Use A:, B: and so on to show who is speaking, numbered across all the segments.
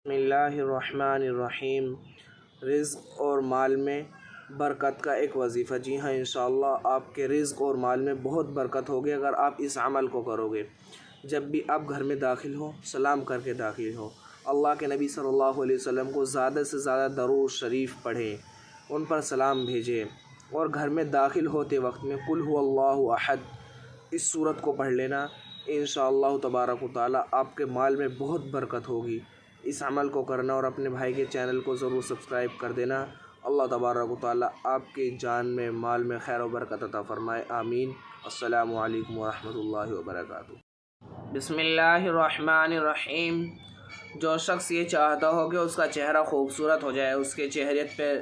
A: بسم اللہ الرحمن الرحیم۔ رزق اور مال میں برکت کا ایک وظیفہ۔ جی ہاں، انشاءاللہ آپ کے رزق اور مال میں بہت برکت ہوگی اگر آپ اس عمل کو کرو گے۔ جب بھی آپ گھر میں داخل ہو، سلام کر کے داخل ہو۔ اللہ کے نبی صلی اللہ علیہ وسلم کو زیادہ سے زیادہ درود شریف پڑھیں، ان پر سلام بھیجیں، اور گھر میں داخل ہوتے وقت میں قل هو اللہ احد اس سورت کو پڑھ لینا۔ انشاءاللہ تبارک و تعالی آپ کے مال میں بہت برکت ہوگی۔ اس عمل کو کرنا اور اپنے بھائی کے چینل کو ضرور سبسکرائب کر دینا۔ اللہ تبارک و تعالی آپ کے جان میں مال میں خیر و برکت عطا فرمائے، آمین۔ السلام علیکم ورحمۃ اللہ وبرکاتہ۔ بسم اللہ الرحمن الرحیم۔ جو شخص یہ چاہتا ہو کہ اس کا چہرہ خوبصورت ہو جائے، اس کے چہرے پہ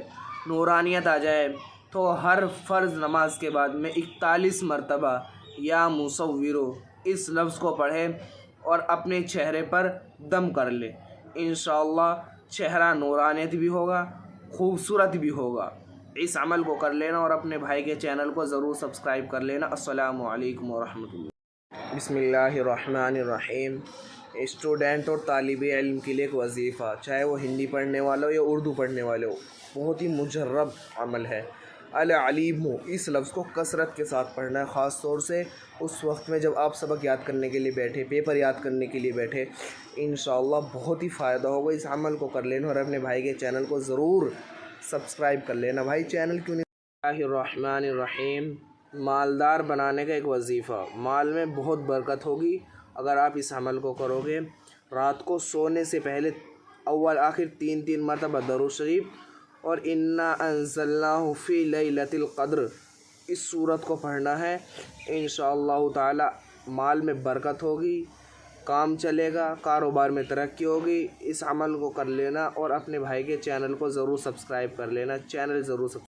A: نورانیت آ جائے، تو ہر فرض نماز کے بعد میں 41 مرتبہ یا مصورو اس لفظ کو پڑھے اور اپنے چہرے پر دم کر لے۔ انشاءاللہ چہرہ نورانیت بھی ہوگا، خوبصورت بھی ہوگا۔ اس عمل کو کر لینا اور اپنے بھائی کے چینل کو ضرور سبسکرائب کر لینا۔ السلام علیکم ورحمۃ اللہ۔ بسم اللہ الرحمن الرحیم۔ اسٹوڈنٹ اور طالب علم کے لیے ایک وظیفہ، چاہے وہ ہندی پڑھنے والا ہو یا اردو پڑھنے والے ہو، بہت ہی مجرب عمل ہے۔ العلیم ہو اس لفظ کو کثرت کے ساتھ پڑھنا ہے، خاص طور سے اس وقت میں جب آپ سبق یاد کرنے کے لیے بیٹھے، پیپر یاد کرنے کے لیے بیٹھے۔ انشاءاللہ بہت ہی فائدہ ہوگا، اس عمل کو کر لینا اور اپنے بھائی کے چینل کو ضرور سبسکرائب کر لینا۔ بھائی چینل کیوں نہیں؟ بسم اللہ الرحمن الرحیم۔ مالدار بنانے کا ایک وظیفہ، مال میں بہت برکت ہوگی اگر آپ اس عمل کو کرو گے۔ رات کو سونے سے پہلے اول آخر 3 مرتبہ درود شریف اور انا انزلناہ فی لیلۃ القدر اس سورت کو پڑھنا ہے۔ انشاءاللہ تعالی مال میں برکت ہوگی، کام چلے گا، کاروبار میں ترقی ہوگی۔ اس عمل کو کر لینا اور اپنے بھائی کے چینل کو ضرور سبسکرائب کر لینا، چینل ضرور سبسکرائب